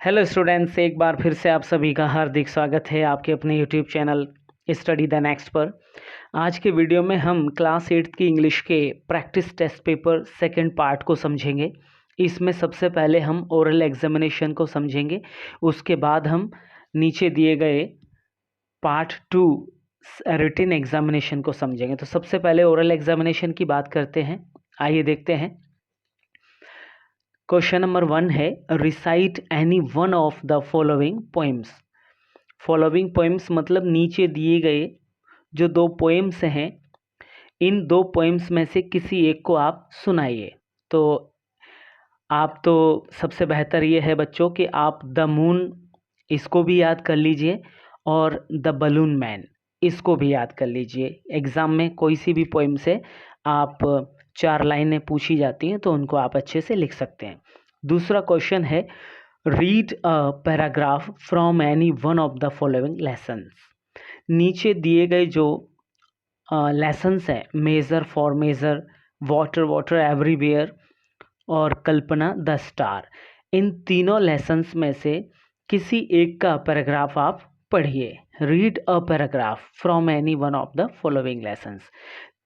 Hello students, एक बार फिर से आप सभी का हार्दिक स्वागत है आपके अपने YouTube channel study the next पर। आज के वीडियो में हम क्लास 8 की इंग्लिश के practice test paper second part को समझेंगे। इसमें सबसे पहले हम ओरल एग्जामिनेशन को समझेंगे, उसके बाद हम नीचे दिए गए पार्ट 2 रिटन एग्जामिनेशन को समझेंगे। तो सबसे पहले ओरल एग्जामिनेशन की बात करते हैं, आइए देखते हैं। क्वेश्चन नंबर 1 है, recite any one of the following poems. Following poems मतलब नीचे दिए गए जो दो पोएम्स हैं, इन दो पोएम्स में से किसी एक को आप सुनाइए। तो आप तो सबसे बेहतर ये है बच्चों कि आप द मून इसको भी याद कर लीजिए और द बलून मैन इसको भी याद कर लीजिए। एग्ज़ाम में कोई सी भी पोएम से आप 4 लाइनें पूछी जाती हैं तो उनको आप अच्छे से लिख सकते हैं। दूसरा क्वेश्चन है, read a paragraph from any one of the following lessons. नीचे दिए गए जो लेसन्स हैं, major for major, water water everywhere और कल्पना द स्टार, इन तीनों लेसन्स में से किसी एक का पैराग्राफ आप पढ़िए। Read a paragraph from any one of the following lessons.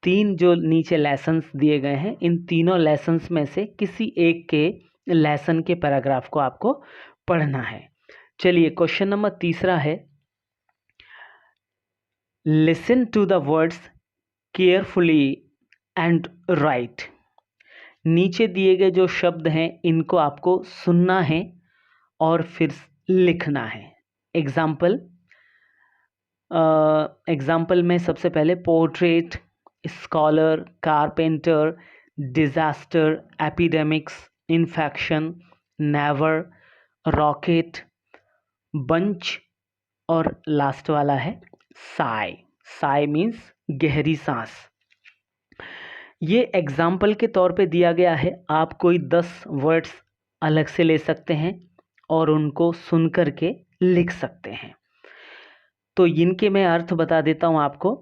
तीन जो नीचे लेसन्स दिए गए हैं, इन तीनों लेसन्स में से किसी एक के लेसन के पैराग्राफ को आपको पढ़ना है। चलिए क्वेश्चन नंबर तीसरा है, listen to the words carefully and write. नीचे दिए गए जो शब्द हैं इनको आपको सुनना है और फिर लिखना है। एग्जाम्पल में सबसे पहले portrait, scholar, carpenter, disaster, epidemics, infection, never, rocket, bunch और लास्ट वाला है साई। साई मीन्स गहरी सांस। ये एग्जाम्पल के तौर पे दिया गया है, आप कोई 10 वर्ड्स अलग से ले सकते हैं और उनको सुन कर के लिख सकते हैं। तो इनके मैं अर्थ बता देता हूँ आपको।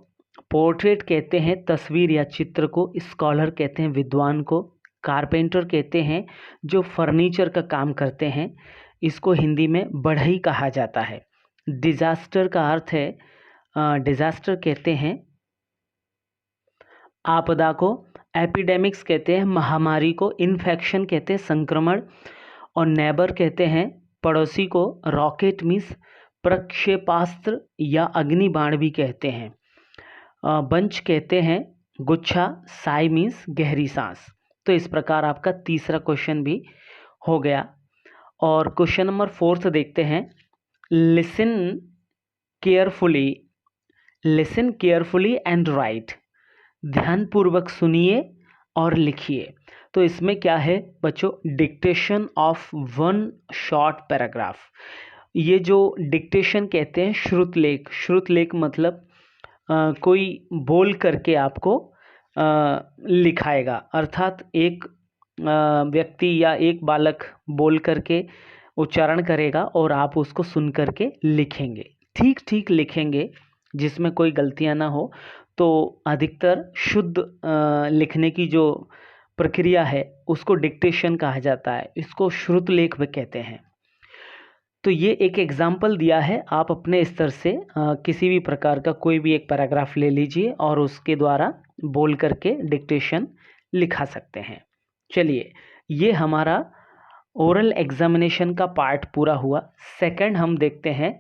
पोर्ट्रेट कहते हैं तस्वीर या चित्र को, स्कॉलर कहते हैं विद्वान को, कारपेंटर कहते हैं जो फर्नीचर का काम करते हैं, इसको हिंदी में बढ़ई कहा जाता है। डिजास्टर का अर्थ है, डिजास्टर कहते हैं आपदा को, एपिडेमिक्स कहते हैं महामारी को, इन्फेक्शन कहते हैं संक्रमण और नेबर कहते हैं पड़ोसी को, रॉकेट मीन्स प्रक्षेपास्त्र या अग्निबाण भी कहते हैं, बंच कहते हैं गुच्छा, साई मीन्स गहरी सांस। तो इस प्रकार आपका तीसरा क्वेश्चन भी हो गया। और क्वेश्चन नंबर 4 देखते हैं, listen carefully, listen carefully and right. ध्यानपूर्वक सुनिए और लिखिए। तो इसमें क्या है बच्चों, dictation of one short paragraph. ये जो डिक्टेशन कहते हैं श्रुतलेख, श्रुतलेख मतलब कोई बोल करके आपको लिखाएगा, अर्थात एक व्यक्ति या एक बालक बोल करके उच्चारण करेगा और आप उसको सुन करके लिखेंगे, ठीक ठीक लिखेंगे जिसमें कोई गलतियां ना हो। तो अधिकतर शुद्ध लिखने की जो प्रक्रिया है उसको डिक्टेशन कहा जाता है, इसको श्रुतलेख भी कहते हैं। तो ये एक एग्जाम्पल दिया है, आप अपने स्तर से किसी भी प्रकार का कोई भी एक पैराग्राफ ले लीजिए और उसके द्वारा बोल करके डिक्टेशन लिखा सकते हैं। चलिए, ये हमारा ओरल एग्जामिनेशन का पार्ट पूरा हुआ। सेकंड हम देखते हैं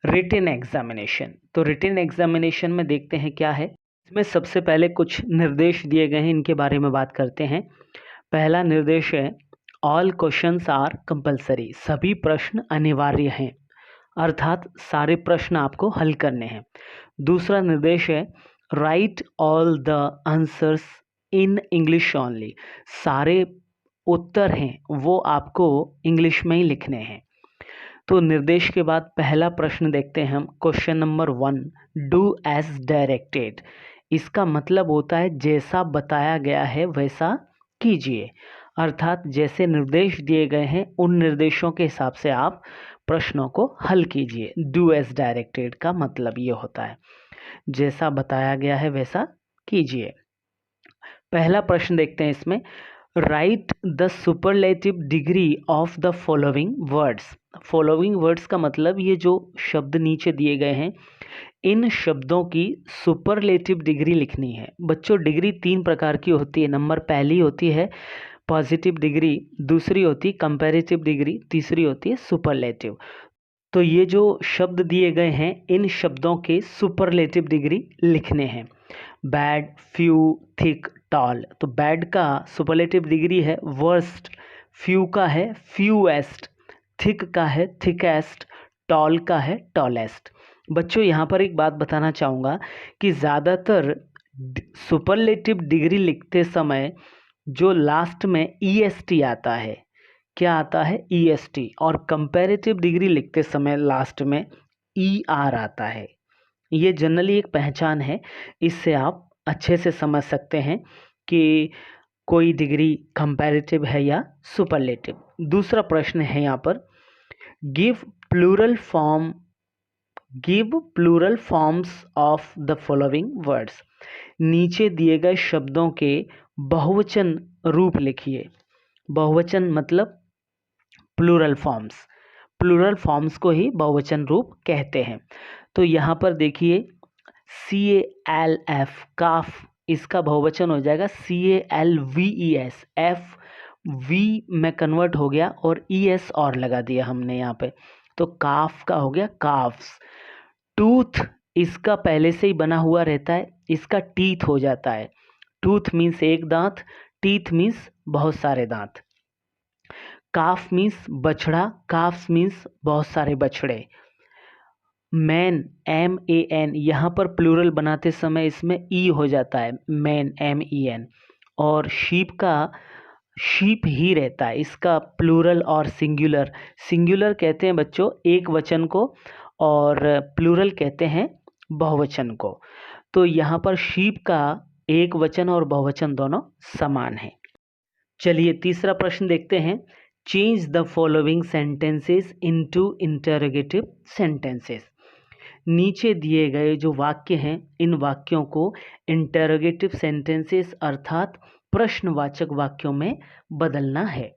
रिटन एग्जामिनेशन। तो रिटन एग्जामिनेशन में देखते हैं क्या है। इसमें सबसे पहले कुछ निर्देश दिए गए हैं, इनके बारे में बात करते हैं। पहला निर्देश है, ऑल क्वेश्चंस आर कंपलसरी। सभी प्रश्न अनिवार्य हैं, अर्थात सारे प्रश्न आपको हल करने हैं। दूसरा निर्देश है, right all the answers in English only. सारे उत्तर हैं वो आपको इंग्लिश में ही लिखने हैं। तो निर्देश के बाद पहला प्रश्न देखते हैं हम, question number 1, do as directed. इसका मतलब होता है जैसा बताया गया है वैसा कीजिए, अर्थात जैसे निर्देश दिए गए हैं उन निर्देशों के हिसाब से आप प्रश्नों को हल कीजिए। डू एज डायरेक्टेड का मतलब ये होता है जैसा बताया गया है वैसा कीजिए। पहला प्रश्न देखते हैं इसमें, right the superlative degree of the following words. Following words का मतलब ये जो शब्द नीचे दिए गए हैं इन शब्दों की सुपरलेटिव डिग्री लिखनी है। बच्चों डिग्री 3 प्रकार की होती है। नंबर पहली होती है पॉजिटिव डिग्री, दूसरी होती है कंपैरेटिव डिग्री, तीसरी होती है सुपरलेटिव। तो ये जो शब्द दिए गए हैं इन शब्दों के सुपरलेटिव डिग्री लिखने हैं। Bad, few, thick, tall. तो बैड का सुपरलेटिव डिग्री है वर्स्ट, फ्यू का है फ्यूएस्ट, थिक का है थिकेस्ट, टॉल का है टॉलेस्ट। बच्चों यहाँ पर एक बात बताना चाहूँगा कि ज़्यादातर सुपरलेटिव डिग्री लिखते समय जो लास्ट में ईएसटी आता है, क्या आता है ईएसटी, और कंपैरेटिव डिग्री लिखते समय लास्ट में ईआर आता है। ये जनरली एक पहचान है, इससे आप अच्छे से समझ सकते हैं कि कोई डिग्री कंपैरेटिव है या सुपरलेटिव। दूसरा प्रश्न है यहाँ पर give plural forms of the following words. नीचे दिए गए शब्दों के बहुवचन रूप लिखिए। बहुवचन मतलब प्लूरल फॉर्म्स को ही बहुवचन रूप कहते हैं। तो यहाँ पर देखिए CALF काफ, इसका बहुवचन हो जाएगा CALVES। एफ वी में कन्वर्ट हो गया और ES और लगा दिया हमने यहाँ पे, तो काफ का हो गया काफ्स। टूथ इसका पहले से ही बना हुआ रहता है, इसका टीथ हो जाता है। टूथ मीन्स एक दांत, टीथ मीन्स बहुत सारे दांत। काफ मीन्स बछड़ा, काफ्स मीन्स बहुत सारे बछड़े। मैन MAN, यहाँ पर प्लूरल बनाते समय इसमें ई हो जाता है, मैन MEN। और शीप का शीप ही रहता है, इसका प्लूरल और सिंगुलर कहते हैं बच्चों एक वचन को, और प्लूरल कहते हैं बहुवचन को। तो यहाँ पर शीप का एक वचन और बहुवचन दोनों समान है। चलिए तीसरा प्रश्न देखते हैं। Change the following sentences into interrogative sentences. नीचे दिए गए जो वाक्य हैं इन वाक्यों को इंटरोगेटिव सेंटेंसेस अर्थात प्रश्नवाचक वाक्यों में बदलना है।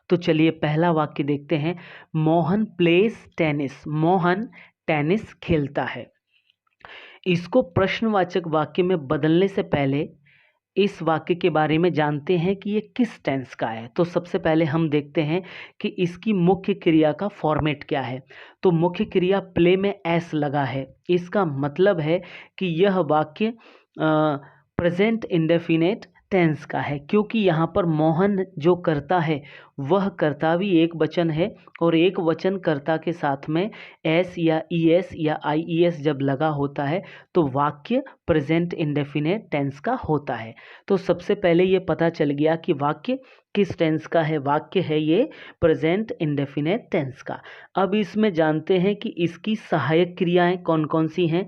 तो चलिए पहला वाक्य देखते हैं। Mohan place tennis. Mohan tennis खेलता है। इसको प्रश्नवाचक वाक्य में बदलने से पहले इस वाक्य के बारे में जानते हैं कि ये किस टेंस का है। तो सबसे पहले हम देखते हैं कि इसकी मुख्य क्रिया का फॉर्मेट क्या है। तो मुख्य क्रिया प्ले में एस लगा है, इसका मतलब है कि यह वाक्य प्रेजेंट इंडेफिनेट टेंस का है, क्योंकि यहाँ पर मोहन जो करता है वह कर्ता भी एक वचन है, और एक वचन कर्ता के साथ में एस या ES या IES जब लगा होता है तो वाक्य प्रेजेंट इंडेफिनेट टेंस का होता है। तो सबसे पहले ये पता चल गया कि वाक्य किस टेंस का है। वाक्य है ये प्रेजेंट इंडेफिनेट टेंस का। अब इसमें जानते हैं कि इसकी सहायक क्रियाएं कौन कौन सी हैं।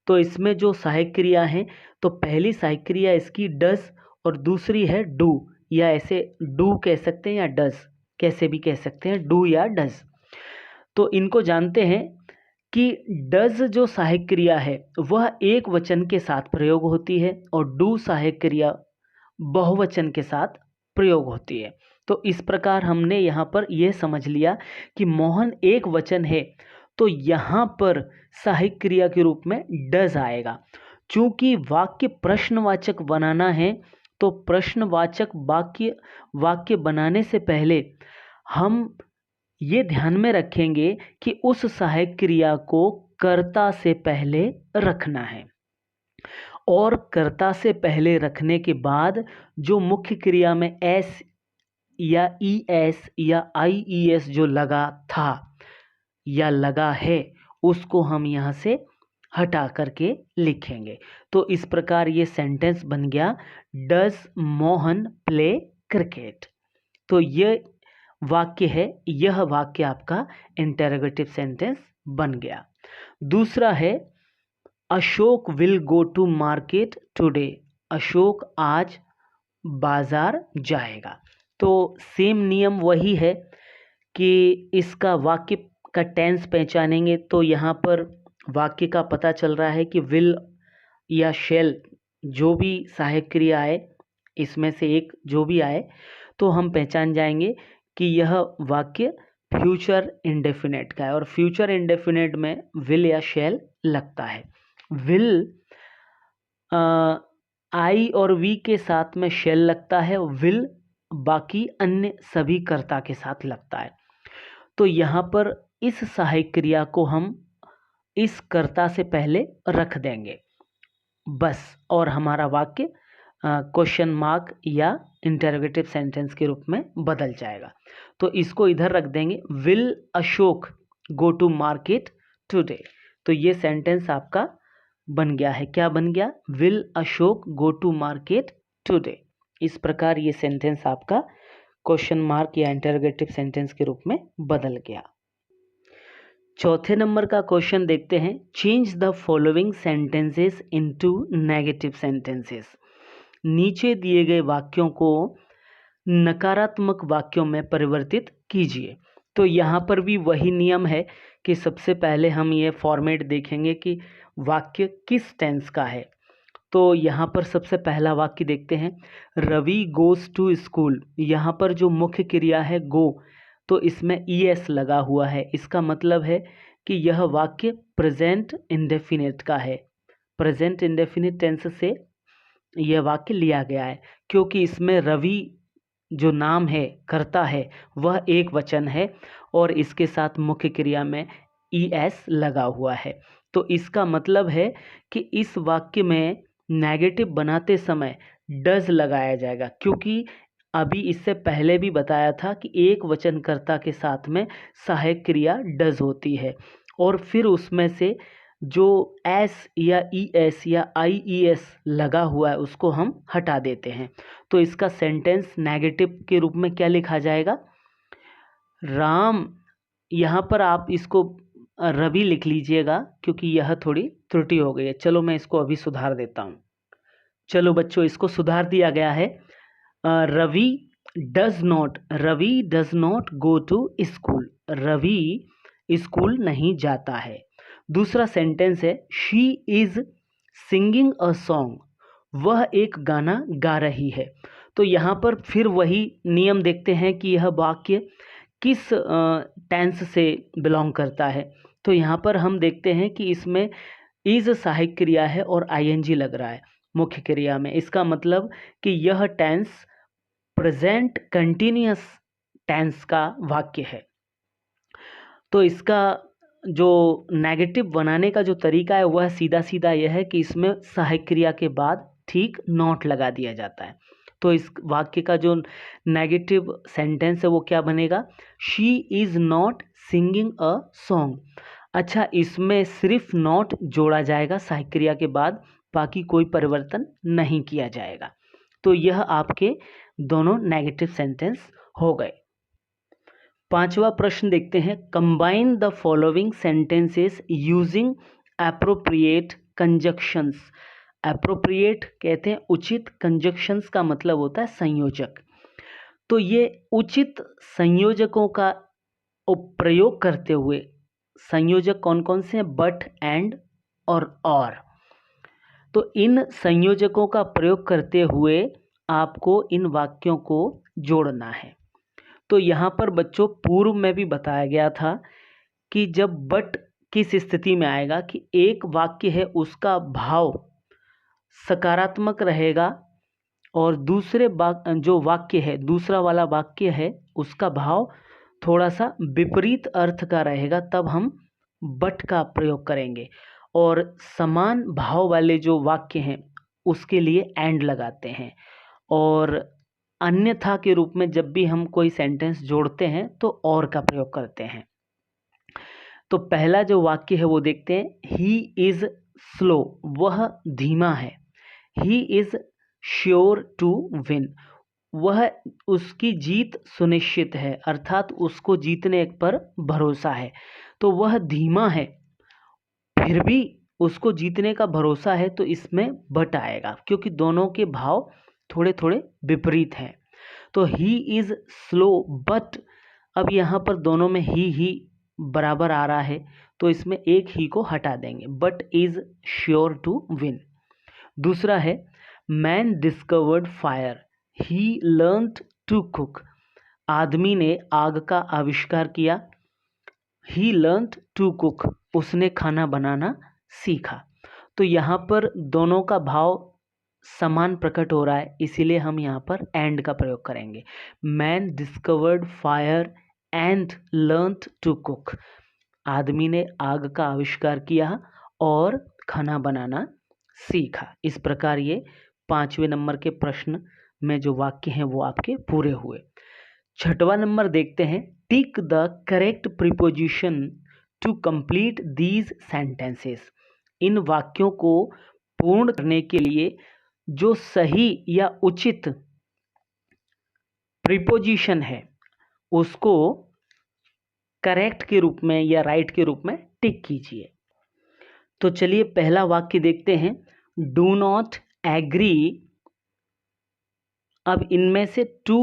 तो इसमें जो सहायक क्रिया है, तो पहली सहायक क्रिया इसकी डज और दूसरी है डू, या ऐसे डू कह सकते हैं या डज, कैसे भी कह सकते हैं, डू या डज। तो इनको जानते हैं कि डज जो सहायक क्रिया है वह एक वचन के साथ प्रयोग होती है और डू सहायक क्रिया बहुवचन के साथ प्रयोग होती है। तो इस प्रकार हमने यहाँ पर यह समझ लिया कि मोहन एक वचन है, तो यहाँ पर सहायक क्रिया के रूप में डज आएगा। चूंकि वाक्य प्रश्नवाचक बनाना है तो प्रश्नवाचक वाक्य बनाने से पहले हम ये ध्यान में रखेंगे कि उस सहायक क्रिया को कर्ता से पहले रखना है, और कर्ता से पहले रखने के बाद जो मुख्य क्रिया में एस या ES या IES जो लगा था या लगा है उसको हम यहाँ से हटा करके लिखेंगे। तो इस प्रकार ये सेंटेंस बन गया, डज मोहन प्ले क्रिकेट। तो ये वाक्य है, यह वाक्य आपका इंटरोगेटिव सेंटेंस बन गया। दूसरा है Ashok will go to market today. Ashok आज बाजार जाएगा। तो सेम नियम वही है कि इसका वाक्य का टेंस पहचानेंगे तो यहाँ पर वाक्य का पता चल रहा है कि विल या शेल जो भी सहायक क्रिया है इसमें से एक जो भी आए तो हम पहचान जाएंगे कि यह वाक्य फ्यूचर इंडेफिनेट का है। और फ्यूचर इंडेफिनेट में विल या शैल लगता है। विल आई और वी के साथ में शैल लगता है, विल बाकी अन्य सभी कर्ता के साथ लगता है। तो यहाँ पर इस सहायक क्रिया को हम इस कर्ता से पहले रख देंगे बस, और हमारा वाक्य क्वेश्चन मार्क या इंटरोगेटिव सेंटेंस के रूप में बदल जाएगा। तो इसको इधर रख देंगे, will Ashok go to market today. तो ये सेंटेंस आपका बन गया है। क्या बन गया? Will Ashok go to market today. इस प्रकार ये सेंटेंस आपका क्वेश्चन मार्क या इंटरोगेटिव सेंटेंस के रूप में बदल गया। चौथे नंबर का क्वेश्चन देखते हैं। Change the following sentences into negative sentences. नीचे दिए गए वाक्यों को नकारात्मक वाक्यों में परिवर्तित कीजिए। तो यहाँ पर भी वही नियम है कि सबसे पहले हम ये फॉर्मेट देखेंगे कि वाक्य किस टेंस का है। तो यहाँ पर सबसे पहला वाक्य देखते हैं, रवि गोज टू स्कूल। यहाँ पर जो मुख्य क्रिया है गो, तो इसमें ईएस लगा हुआ है। इसका मतलब है कि यह वाक्य प्रेजेंट इंडेफिनिट का है। प्रेजेंट इंडेफिनिट टेंस से यह वाक्य लिया गया है, क्योंकि इसमें रवि जो नाम है, कर्ता है, वह एक वचन है और इसके साथ मुख्य क्रिया में ईएस लगा हुआ है। तो इसका मतलब है कि इस वाक्य में नेगेटिव बनाते समय डज लगाया जाएगा, क्योंकि अभी इससे पहले भी बताया था कि एक वचनकर्ता के साथ में सहायक क्रिया डज होती है और फिर उसमें से जो एस या ई एस या आई ई एस लगा हुआ है उसको हम हटा देते हैं। तो इसका सेंटेंस नेगेटिव के रूप में क्या लिखा जाएगा? राम, यहाँ पर आप इसको रवि लिख लीजिएगा क्योंकि यह थोड़ी त्रुटि हो गई है। चलो मैं इसको अभी सुधार देता हूँ। चलो बच्चों, इसको सुधार दिया गया है। Ravi does not go to school. Ravi school नहीं जाता है। दूसरा सेंटेंस है, she is singing a song. वह एक गाना गा रही है। तो यहाँ पर फिर वही नियम देखते हैं कि यह वाक्य किस टेंस से बिलोंग करता है। तो यहाँ पर हम देखते हैं कि इसमें इज सहायक क्रिया है और आईएनजी लग रहा है मुख्य क्रिया में। इसका मतलब कि यह टेंस प्रेजेंट कंटिन्यूअस टेंस का वाक्य है। तो इसका जो नेगेटिव बनाने का जो तरीका है वह सीधा सीधा यह है कि इसमें सहायक क्रिया के बाद ठीक नॉट लगा दिया जाता है। तो इस वाक्य का जो नेगेटिव सेंटेंस है वो क्या बनेगा? She is not singing a song. अच्छा, इसमें सिर्फ नॉट जोड़ा जाएगा सहायक क्रिया के बाद, बाकी कोई परिवर्तन नहीं किया जाएगा। तो यह आपके दोनों नेगेटिव सेंटेंस हो गए। पांचवा प्रश्न देखते हैं। Combine the following sentences using appropriate conjunctions. Appropriate कहते हैं उचित, कंजक्शंस का मतलब होता है संयोजक। तो ये उचित संयोजकों का प्रयोग करते हुए, संयोजक कौन कौन से हैं? बट, एंड और। तो इन संयोजकों का प्रयोग करते हुए आपको इन वाक्यों को जोड़ना है। तो यहाँ पर बच्चों पूर्व में भी बताया गया था कि जब बट किस स्थिति में आएगा कि एक वाक्य है उसका भाव सकारात्मक रहेगा और दूसरे जो वाक्य है, दूसरा वाला वाक्य है, उसका भाव थोड़ा सा विपरीत अर्थ का रहेगा, तब हम बट का प्रयोग करेंगे। और समान भाव वाले जो वाक्य हैं उसके लिए एंड लगाते हैं। और अन्यथा के रूप में जब भी हम कोई सेंटेंस जोड़ते हैं तो और का प्रयोग करते हैं। तो पहला जो वाक्य है वो देखते हैं। ही इज स्लो, वह धीमा है। He is sure to win, वह उसकी जीत सुनिश्चित है, अर्थात उसको जीतने पर भरोसा है। तो वह धीमा है फिर भी उसको जीतने का भरोसा है, तो इसमें बट आएगा क्योंकि दोनों के भाव थोड़े थोड़े विपरीत हैं। तो ही इज स्लो बट, अब यहाँ पर दोनों में ही बराबर आ रहा है तो इसमें एक ही को हटा देंगे, but is sure to win. दूसरा है man discovered fire, he learned to cook, आदमी ने आग का आविष्कार किया। ही लर्नड टू कुक, उसने खाना बनाना सीखा। तो यहाँ पर दोनों का भाव समान प्रकट हो रहा है, इसीलिए हम यहाँ पर एंड का प्रयोग करेंगे। Man discovered fire and learned to cook, आदमी ने आग का आविष्कार किया और खाना बनाना सीखा। इस प्रकार ये 5वें नंबर के प्रश्न में जो वाक्य हैं वो आपके पूरे हुए। 6वां नंबर देखते हैं, tick the correct preposition to complete these sentences, इन वाक्यों को पूर्ण करने के लिए जो सही या उचित प्रीपोजिशन है उसको करेक्ट के रूप में या राइट के रूप में टिक कीजिए। तो चलिए पहला वाक्य देखते हैं, डू नॉट एग्री। अब इनमें से 2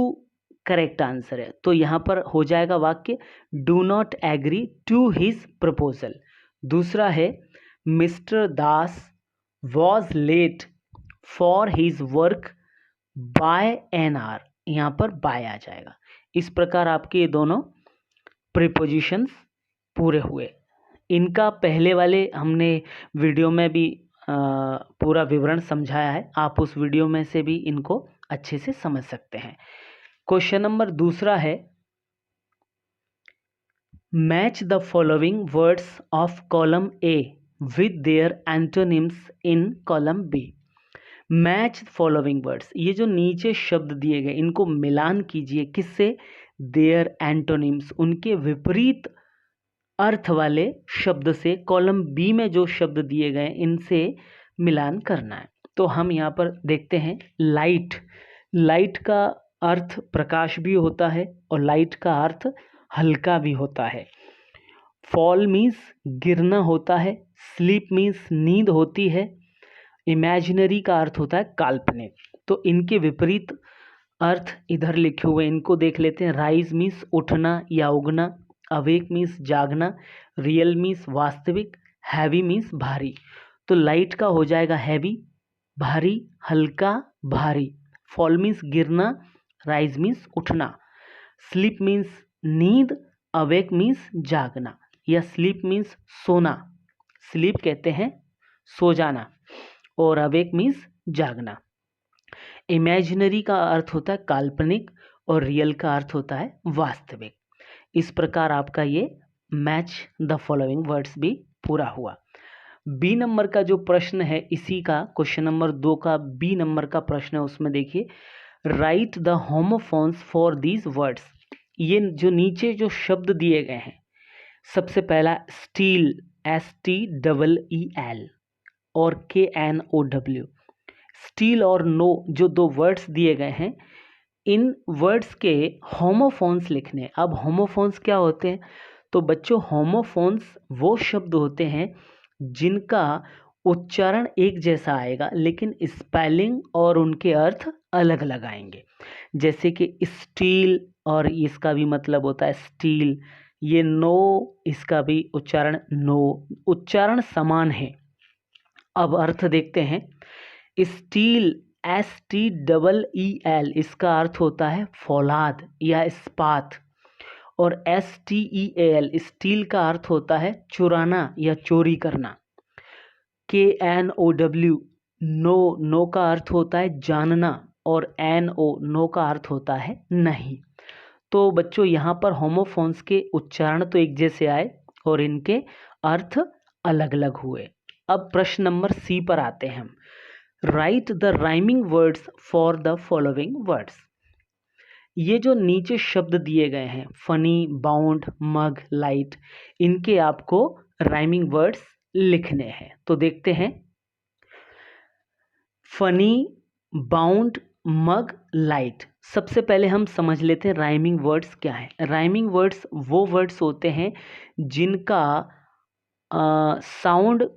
करेक्ट आंसर है, तो यहाँ पर हो जाएगा वाक्य do not agree to his proposal. दूसरा है, mister Das was late for his work by an hour, यहाँ पर बाय आ जाएगा। इस प्रकार आपके ये दोनों प्रीपोजिशंस पूरे हुए। इनका पहले वाले हमने वीडियो में भी पूरा विवरण समझाया है, आप उस वीडियो में से भी इनको अच्छे से समझ सकते हैं। क्वेश्चन नंबर दूसरा है, match the following words of column A with their antonyms in column B. Match following words, ये जो नीचे शब्द दिए गए इनको मिलान कीजिए, किससे? देयर एंटोनिम्स, उनके विपरीत अर्थ वाले शब्द से। कॉलम बी में जो शब्द दिए गए इनसे मिलान करना है। तो हम यहाँ पर देखते हैं, लाइट, लाइट का अर्थ प्रकाश भी होता है और लाइट का अर्थ हल्का भी होता है। फॉल मीन्स गिरना होता है, स्लीप मीन्स नींद होती है, इमेजिनरी का अर्थ होता है काल्पनिक। तो इनके विपरीत अर्थ इधर लिखे हुए, इनको देख लेते हैं। राइज मीन्स उठना या उगना, अवेक मीन्स जागना, रियल मीन्स वास्तविक, हैवी मीन्स भारी। तो लाइट का हो जाएगा हैवी, भारी, हल्का, भारी। फॉल मीन्स गिरना, राइज मीन्स उठना, स्लीप मीन्स नींद, अवेक मीन्स जागना, या स्लीप मीन्स सोना, स्लीप कहते हैं सो जाना, और अवेक मीन्स जागना। इमेजिनरी का अर्थ होता है काल्पनिक और रियल का अर्थ होता है वास्तविक। इस प्रकार आपका ये मैच द फॉलोइंग वर्ड्स भी पूरा हुआ। बी नंबर का जो प्रश्न है, इसी का क्वेश्चन नंबर 2 का बी नंबर का प्रश्न है, उसमें देखिए, right the homophones for these words. ये जो नीचे जो शब्द दिए गए हैं, सबसे पहला स्टील, STEEL और KNOW, स्टील और नो जो 2 वर्ड्स दिए गए हैं, इन वर्ड्स के होमोफोन्स लिखने। अब होमोफोन्स क्या होते हैं? तो बच्चों, होमोफोन्स वो शब्द होते हैं जिनका उच्चारण एक जैसा आएगा लेकिन स्पेलिंग और उनके अर्थ अलग अलग आएंगे। जैसे कि स्टील, और इसका भी मतलब होता है स्टील, ये नो, इसका भी उच्चारण नो, उच्चारण समान है। अब अर्थ देखते हैं। स्टील, STEEL, इसका अर्थ होता है फौलाद या इस्पात, और STEAL, स्टील का अर्थ होता है चुराना या चोरी करना। KNOW, नो का अर्थ होता है जानना, और नो का अर्थ होता है नहीं। तो बच्चों, यहाँ पर होमोफोन्स के उच्चारण तो एक जैसे आए और इनके अर्थ अलग अलग हुए। अब प्रश्न नंबर सी पर आते हैं हम। Right the rhyming words for the following words. ये जो नीचे शब्द दिए गए हैं, फनी, बाउंड, मग, लाइट, इनके आपको राइमिंग वर्ड्स लिखने हैं। तो देखते हैं, फनी, बाउंड, मग, लाइट। सबसे पहले हम समझ लेते हैं राइमिंग वर्ड्स क्या है। राइमिंग वर्ड्स वो वर्ड्स होते हैं जिनका साउंड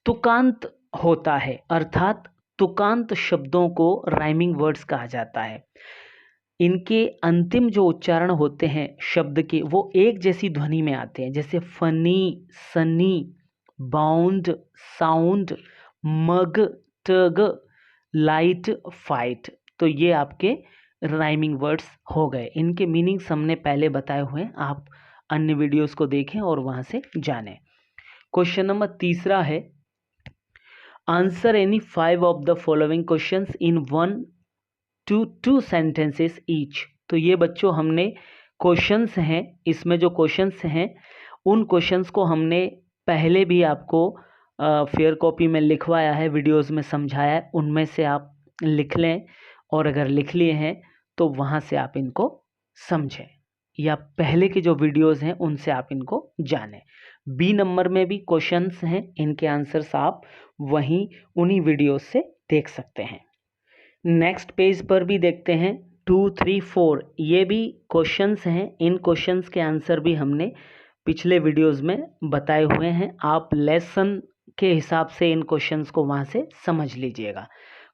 तुकांत होता है, अर्थात तुकांत शब्दों को राइमिंग वर्ड्स कहा जाता है। इनके अंतिम जो उच्चारण होते हैं शब्द के, वो एक जैसी ध्वनि में आते हैं। जैसे फनी, सनी, बाउंड, साउंड, मग, टग, लाइट, फाइट। तो ये आपके राइमिंग वर्ड्स हो गए। इनके मीनिंग्स हमने पहले बताए हुए हैं, आप अन्य वीडियोस को देखें और वहाँ से जानें। क्वेश्चन नंबर तीसरा है, answer any 5 of the following questions in 1 to 2 sentences each. तो ये बच्चों हमने क्वेश्चंस हैं, इसमें जो क्वेश्चंस हैं उन क्वेश्चंस को हमने पहले भी आपको फेयर कॉपी में लिखवाया है, वीडियोस में समझाया है, उनमें से आप लिख लें और अगर लिख लिए हैं तो वहाँ से आप इनको समझें या पहले के जो वीडियोस हैं उनसे आप इनको जानें। बी नंबर में भी क्वेश्चंस हैं, इनके आंसर्स आप वहीं उन्हीं वीडियोस से देख सकते हैं। नेक्स्ट पेज पर भी देखते हैं 2, 3, 4, ये भी क्वेश्चंस हैं। इन क्वेश्चंस के आंसर भी हमने पिछले वीडियोस में बताए हुए हैं, आप लेसन के हिसाब से इन क्वेश्चंस को वहाँ से समझ लीजिएगा।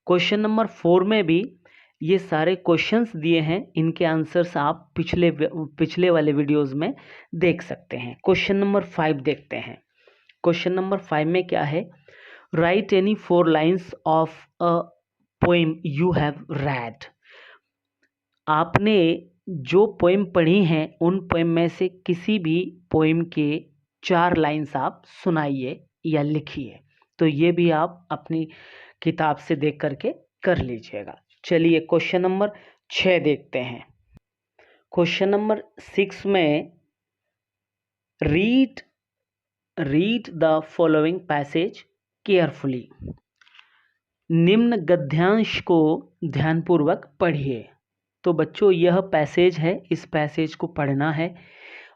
क्वेश्चन नंबर 4 में भी ये सारे क्वेश्चंस दिए हैं, इनके आंसर्स आप पिछले वाले वीडियोस में देख सकते हैं। क्वेश्चन नंबर 5 देखते हैं। क्वेश्चन नंबर 5 में क्या है, right any 4 lines of a poem you have read. आपने जो पोएम पढ़ी हैं उन पोएम में से किसी भी पोएम के 4 लाइन्स आप सुनाइए या लिखिए। तो ये भी आप अपनी किताब से देख करके कर लीजिएगा। चलिए क्वेश्चन नंबर 6 देखते हैं। क्वेश्चन नंबर 6 में read the following passage carefully. निम्न गद्यांश को ध्यानपूर्वक पढ़िए। तो बच्चों यह पैसेज है, इस पैसेज को पढ़ना है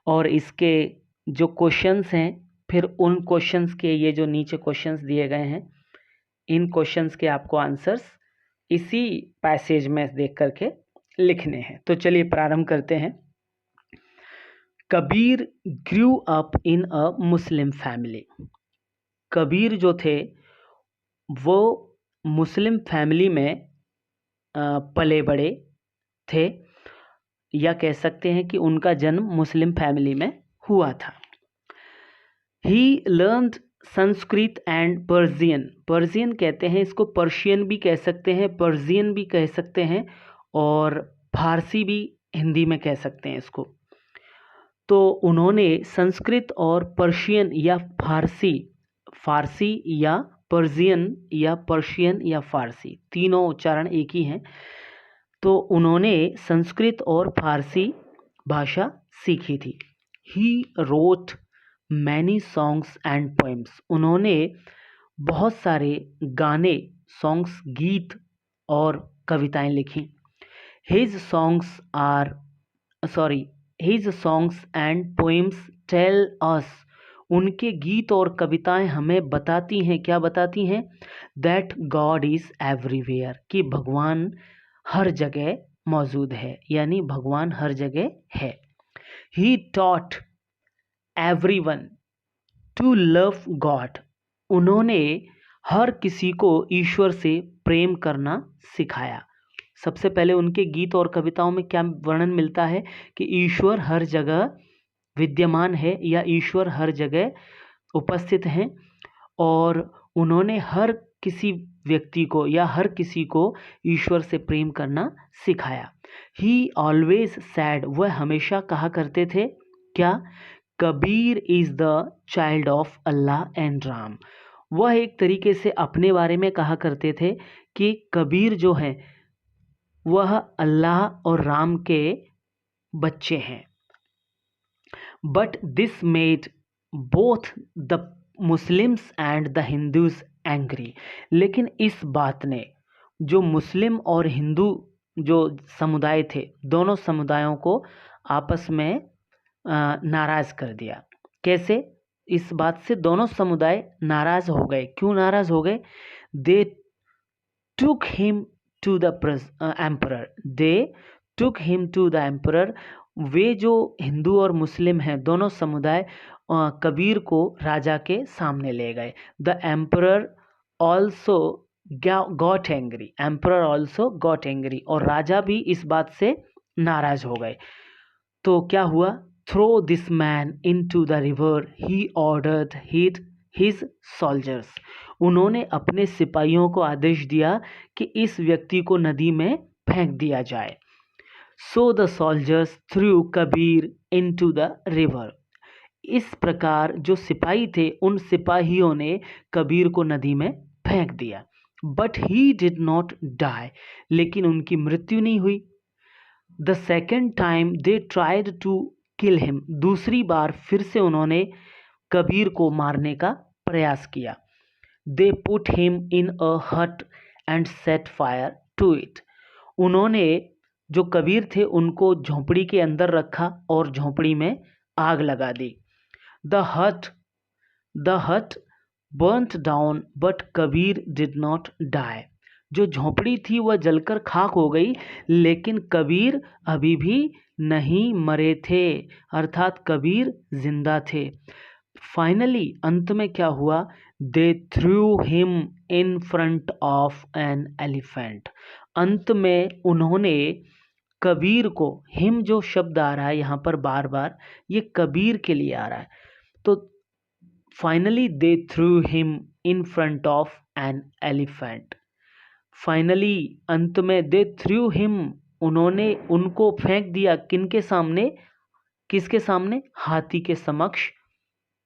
और इसके जो क्वेश्चंस हैं, फिर उन क्वेश्चंस के ये जो नीचे क्वेश्चंस दिए गए हैं, इन क्वेश्चंस के आपको आंसर्स इसी पैसेज में देख करके लिखने हैं। तो चलिए प्रारंभ करते हैं। Kabir grew up in a Muslim family. Kabir जो थे वो मुस्लिम फैमिली में पले बड़े थे, या कह सकते हैं कि उनका जन्म मुस्लिम फैमिली में हुआ था। He learned Sanskrit and Persian. Persian कहते हैं इसको, पर्शियन भी कह सकते हैं, पर्शियन भी कह सकते हैं और फारसी भी हिंदी में कह सकते हैं इसको। तो उन्होंने संस्कृत और पर्शियन या फारसी या पर्शियन या पर्शियन या फारसी, तीनों उच्चारण एक ही हैं। तो उन्होंने संस्कृत और फारसी भाषा सीखी थी। He wrote many songs and poems. उन्होंने बहुत सारे गाने, सॉन्ग्स, गीत और कविताएं लिखी। His songs and poems tell us. उनके गीत और कविताएं हमें बताती हैं, क्या बताती हैं? दैट गॉड इज़ एवरीवेयर, कि भगवान हर जगह मौजूद है, यानी भगवान हर जगह है। He taught everyone to love God. उन्होंने हर किसी को ईश्वर से प्रेम करना सिखाया। सबसे पहले उनके गीत और कविताओं में क्या वर्णन मिलता है कि ईश्वर हर जगह विद्यमान है या ईश्वर हर जगह उपस्थित हैं, और उन्होंने हर किसी व्यक्ति को या हर किसी को ईश्वर से प्रेम करना सिखाया। ही ऑलवेज सैड, वह हमेशा कहा करते थे क्या? Kabir is the child of Allah and Ram. वह एक तरीके से अपने बारे में कहा करते थे कि कबीर जो है वह अल्लाह और राम के बच्चे हैं। But this made both the Muslims and the Hindus angry. लेकिन इस बात ने जो मुस्लिम और हिंदू जो समुदाय थे, दोनों समुदायों को आपस में नाराज़ कर दिया। कैसे? इस बात से दोनों समुदाय नाराज़ हो गए। क्यों नाराज़ हो गए? They took him to the emperor. They took him to the emperor. वे जो हिंदू और मुस्लिम हैं, दोनों समुदाय कबीर को राजा के सामने ले गए। The emperor also got angry. Emperor also got angry, और राजा भी इस बात से नाराज हो गए। तो क्या हुआ? Throw this man into the river, he ordered his soldiers. उन्होंने अपने सिपाहियों को आदेश दिया कि इस व्यक्ति को नदी में फेंक दिया जाए। So the soldiers through Kabir into the river. इस प्रकार जो सिपाही थे उन सिपाहियों ने कबीर को नदी में फेंक दिया। But he did not die, लेकिन उनकी मृत्यु नहीं हुई। The second time they tried to kill him. दूसरी बार फिर से उन्होंने कबीर को मारने का प्रयास किया। They put him in a hut and set fire to it. उन्होंने जो कबीर थे उनको झोंपड़ी के अंदर रखा और झोंपड़ी में आग लगा दी। The hut burnt down but Kabir did not die. जो झोंपड़ी थी वह जलकर खाक हो गई, लेकिन कबीर अभी भी नहीं मरे थे, अर्थात कबीर जिंदा थे। फाइनली अंत में क्या हुआ? They threw him in front of an elephant. अंत में उन्होंने कबीर को, हिम जो शब्द आ रहा है यहाँ पर बार बार, ये कबीर के लिए आ रहा है। तो finally they threw him in front of an elephant. Finally अंत में दे थ्रू हिम, उन्होंने उनको फेंक दिया किनके सामने? किसके सामने? हाथी के समक्ष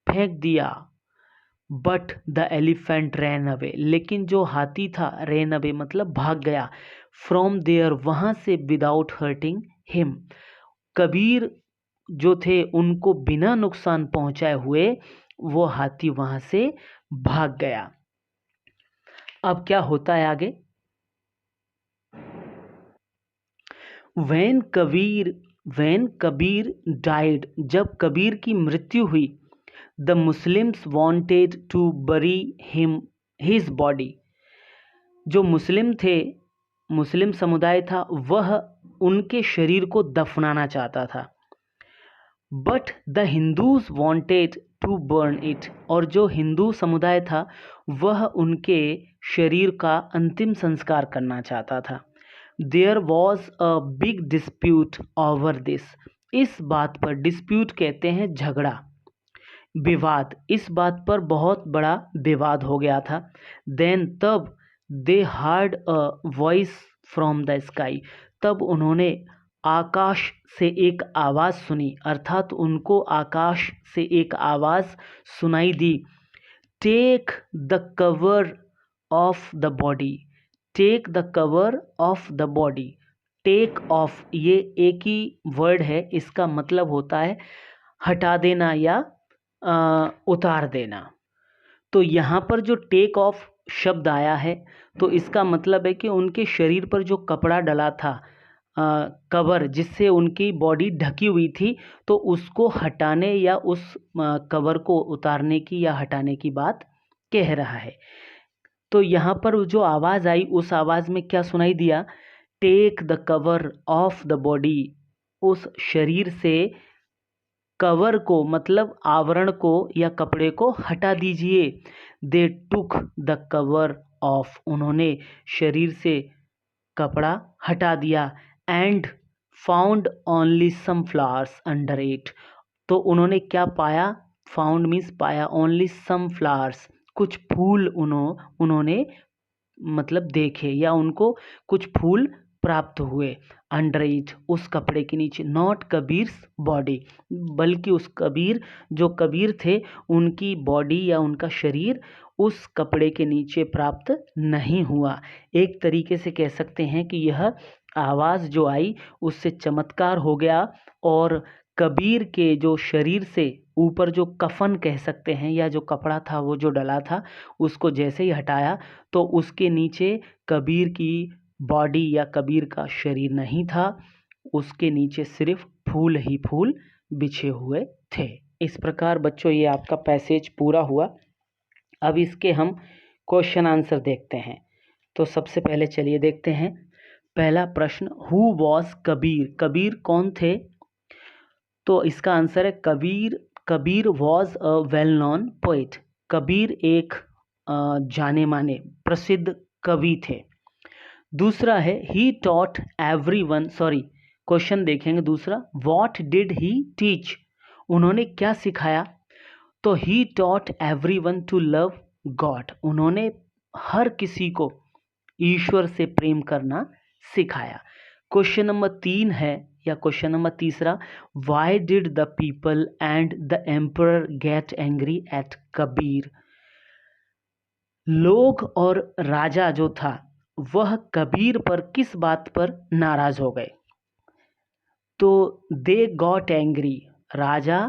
फेंक दिया। But the elephant ran away, लेकिन जो हाथी था रैन अवे मतलब भाग गया। फ्रॉम देयर, वहां से, विदाउट हर्टिंग हिम, कबीर जो थे उनको बिना नुकसान पहुंचाए हुए वो हाथी वहां से भाग गया। अब क्या होता है आगे? When कबीर डाइड, जब कबीर की मृत्यु हुई, the Muslims wanted to bury him his body. जो मुस्लिम थे, मुस्लिम समुदाय था, वह उनके शरीर को दफनाना चाहता था। But the Hindus wanted to burn it, और जो हिंदू समुदाय था वह उनके शरीर का अंतिम संस्कार करना चाहता था। There was a big dispute over this. इस बात पर, डिस्प्यूट कहते हैं झगड़ा, विवाद, इस बात पर बहुत बड़ा विवाद हो गया था। देन, तब, दे heard a voice from the sky, तब उन्होंने आकाश से एक आवाज़ सुनी, अर्थात उनको आकाश से एक आवाज़ सुनाई दी। Take the cover of the body, take the cover of the body. Take off, ये एक ही वर्ड है, इसका मतलब होता है हटा देना या उतार देना। तो यहाँ पर जो टेक ऑफ शब्द आया है तो इसका मतलब है कि उनके शरीर पर जो कपड़ा डला था, कवर, जिससे उनकी बॉडी ढकी हुई थी, तो उसको हटाने या उस कवर को उतारने की या हटाने की बात कह रहा है। तो यहाँ पर जो आवाज़ आई, उस आवाज़ में क्या सुनाई दिया? Take the cover of the body, उस शरीर से कवर को, मतलब आवरण को या कपड़े को हटा दीजिए। They took the cover off, उन्होंने शरीर से कपड़ा हटा दिया। And found only some flowers under it, तो उन्होंने क्या पाया? फाउंड मीन्स पाया, ओनली सम फ्लावर्स, कुछ फूल उन्होंने मतलब देखे या उनको कुछ फूल प्राप्त हुए। अंडर इट, उस कपड़े के नीचे। नॉट कबीर्स बॉडी, बल्कि उस कबीर, जो कबीर थे, उनकी बॉडी या उनका शरीर उस कपड़े के नीचे प्राप्त नहीं हुआ। एक तरीके से कह सकते हैं कि यह आवाज़ जो आई उससे चमत्कार हो गया, और कबीर के जो शरीर से ऊपर जो कफन कह सकते हैं या जो कपड़ा था वो जो डला था, उसको जैसे ही हटाया तो उसके नीचे कबीर की बॉडी या कबीर का शरीर नहीं था, उसके नीचे सिर्फ फूल ही फूल बिछे हुए थे। इस प्रकार बच्चों ये आपका पैसेज पूरा हुआ। अब इसके हम क्वेश्चन आंसर देखते हैं। तो सबसे पहले चलिए देखते हैं पहला प्रश्न, हु वॉज कबीर, कबीर कौन थे? तो इसका आंसर है Kabir was a well known poet, Kabir एक जाने माने प्रसिद्ध कवि थे। दूसरा है he taught everyone, sorry question देखेंगे दूसरा, व्हाट डिड ही टीच, उन्होंने क्या सिखाया? तो he taught everyone to love God, उन्होंने हर किसी को ईश्वर से प्रेम करना सिखाया। क्वेश्चन नंबर 3 है या क्वेश्चन नंबर तीसरा, why did the people and the emperor get angry at Kabir. लोग और राजा जो था वह कबीर पर किस बात पर नाराज हो गए। तो दे गॉट एंग्री, राजा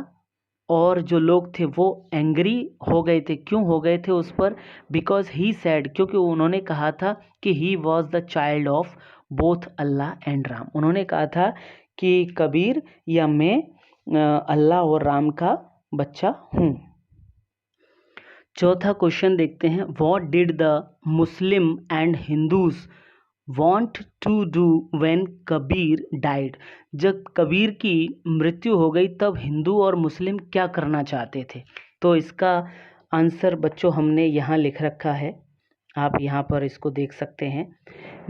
और जो लोग थे वो एंग्री हो गए थे। क्यों हो गए थे उस पर? बिकॉज ही सैड, क्योंकि उन्होंने कहा था कि he was the child of both Allah and Ram. उन्होंने कहा था कि कबीर या मैं अल्लाह और राम का बच्चा हूँ। चौथा क्वेश्चन देखते हैं, what did the Muslim and Hindus want to do when Kabir died. जब कबीर की मृत्यु हो गई तब हिंदू और मुस्लिम क्या करना चाहते थे। तो इसका आंसर बच्चों हमने यहाँ लिख रखा है, आप यहाँ पर इसको देख सकते हैं।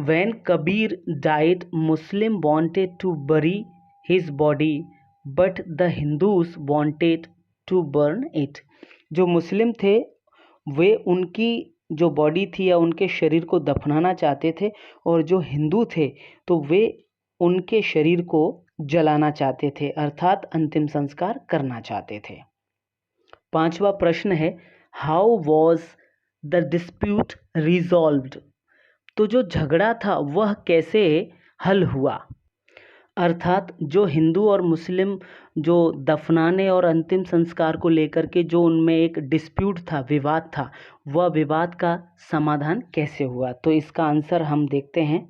When Kabir died Muslim wanted to bury his body but the Hindus wanted to burn it. जो मुस्लिम थे वे उनकी जो बॉडी थी या उनके शरीर को दफनाना चाहते थे, और जो हिंदू थे तो वे उनके शरीर को जलाना चाहते थे, अर्थात अंतिम संस्कार करना चाहते थे। पांचवा प्रश्न है, how was the dispute resolved. तो जो झगड़ा था वह कैसे हल हुआ, अर्थात जो हिंदू और मुस्लिम जो दफनाने और अंतिम संस्कार को लेकर के जो उनमें एक डिस्प्यूट था, विवाद था, वह विवाद का समाधान कैसे हुआ। तो इसका आंसर हम देखते हैं।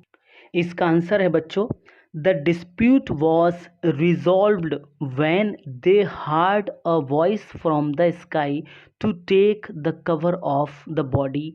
इसका आंसर है बच्चों, the dispute was resolved when they heard a voice from the sky to take the cover of the body.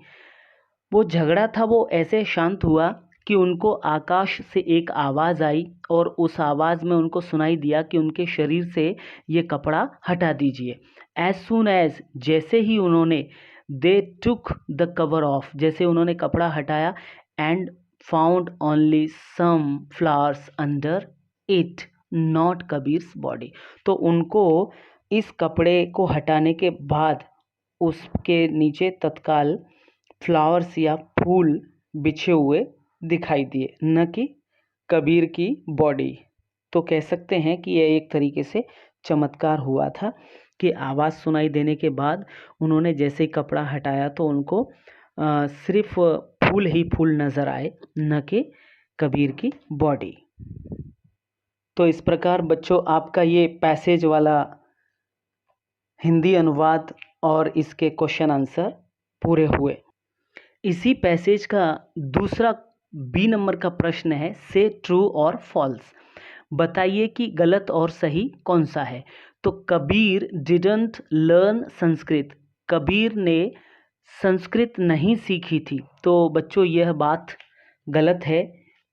वो झगड़ा था वो ऐसे शांत हुआ कि उनको आकाश से एक आवाज़ आई और उस आवाज़ में उनको सुनाई दिया कि उनके शरीर से ये कपड़ा हटा दीजिए। एज सुन एज, जैसे ही उन्होंने, they took the cover off, जैसे उन्होंने कपड़ा हटाया, and found only some flowers under it not Kabir's body. तो उनको इस कपड़े को हटाने के बाद उसके नीचे तत्काल फ्लावर्स या फूल बिछे हुए दिखाई दिए, न कि कबीर की बॉडी। तो कह सकते हैं कि यह एक तरीके से चमत्कार हुआ था कि आवाज़ सुनाई देने के बाद उन्होंने जैसे ही कपड़ा हटाया तो उनको सिर्फ फूल ही फूल नज़र आए, न कि कबीर की बॉडी। तो इस प्रकार बच्चों आपका ये पैसेज वाला हिंदी अनुवाद और इसके क्वेश्चन आंसर पूरे हुए। इसी पैसेज का दूसरा बी नंबर का प्रश्न है, से ट्रू और फॉल्स। बताइए कि गलत और सही कौन सा है। तो कबीर डिडंट लर्न संस्कृत, कबीर ने संस्कृत नहीं सीखी थी। तो बच्चों यह बात गलत है,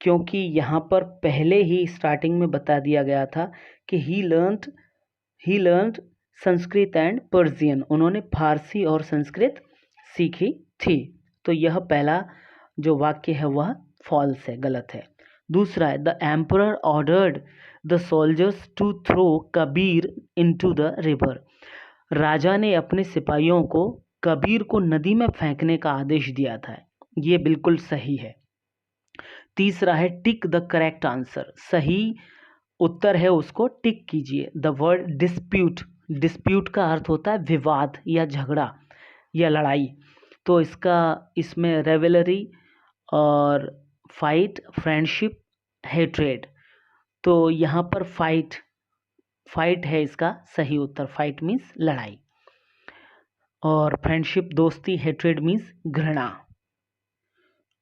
क्योंकि यहाँ पर पहले ही स्टार्टिंग में बता दिया गया था कि ही लर्नड संस्कृत एंड पर्शियन, उन्होंने फारसी और संस्कृत सीखी थी। तो यह पहला जो वाक्य है वह फॉल्स है, गलत है। दूसरा है, the emperor ordered the soldiers to throw Kabir into the river, राजा ने अपने सिपाहियों को कबीर को नदी में फेंकने का आदेश दिया था। ये बिल्कुल सही है। तीसरा है, टिक द करेक्ट आंसर, सही उत्तर है उसको टिक कीजिए। द वर्ड डिस्प्यूट, डिस्प्यूट का अर्थ होता है विवाद या झगड़ा या लड़ाई। तो इसमें रेवलरी और फाइट, फ्रेंडशिप, हेट्रेड। तो यहाँ पर फाइट है इसका सही उत्तर। फाइट मीन्स लड़ाई, और फ्रेंडशिप दोस्ती, हेट्रेड मीन्स घृणा।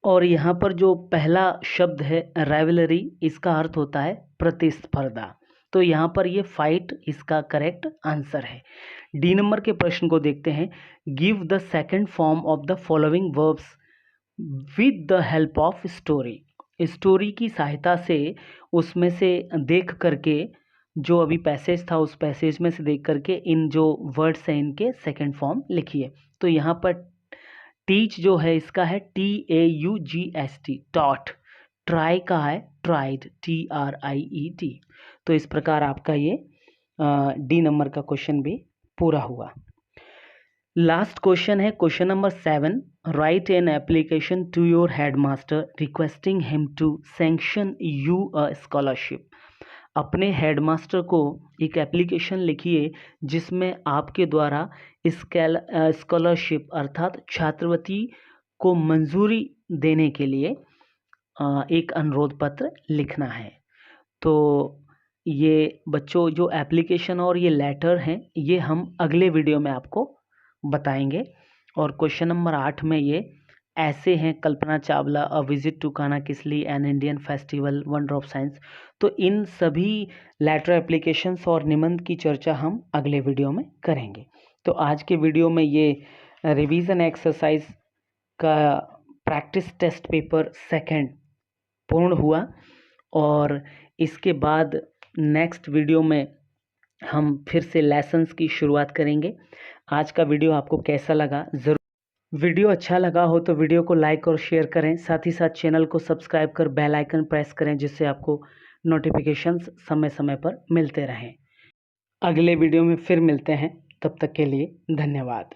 और यहाँ पर जो पहला शब्द है राइवलरी, इसका अर्थ होता है प्रतिस्पर्धा। तो यहाँ पर ये फाइट इसका करेक्ट आंसर है। डी नंबर के प्रश्न को देखते हैं, give the second form of the following verbs with the help of story. Story की सहायता से उसमें से देख करके, जो अभी पैसेज था उस पैसेज में से देख करके इन जो वर्ड्स हैं इनके सेकंड फॉर्म लिखिए। तो यहाँ पर टीच जो है इसका है TAUGST, टॉट। ट्राई का है ट्राइड, TRIET। तो इस प्रकार आपका ये डी नंबर का क्वेश्चन भी पूरा हुआ। लास्ट क्वेश्चन है question number 7। Write an application to your headmaster requesting him to sanction you a scholarship. अपने हेडमास्टर को एक एप्लीकेशन लिखिए जिसमें आपके द्वारा स्कॉलरशिप अर्थात छात्रवृत्ति को मंजूरी देने के लिए एक अनुरोध पत्र लिखना है। तो ये बच्चों जो एप्लीकेशन और ये लेटर हैं ये हम अगले वीडियो में आपको बताएंगे। और क्वेश्चन नंबर 8 में ये ऐसे हैं Kalpana Chawla a visit to Kanha Kisli an Indian festival wonder of science. तो इन सभी लेटर एप्लीकेशंस और निबंध की चर्चा हम अगले वीडियो में करेंगे। तो आज के वीडियो में ये रिवीजन एक्सरसाइज का प्रैक्टिस टेस्ट पेपर 2 पूर्ण हुआ और इसके बाद नेक्स्ट वीडियो में हम फिर से लेसन्स की शुरुआत करेंगे। आज का वीडियो आपको कैसा लगा ज़रूर। वीडियो अच्छा लगा हो तो वीडियो को लाइक और शेयर करें, साथ ही साथ चैनल को सब्सक्राइब कर बेल आइकन प्रेस करें जिससे आपको नोटिफिकेशंस समय समय पर मिलते रहें। अगले वीडियो में फिर मिलते हैं, तब तक के लिए धन्यवाद।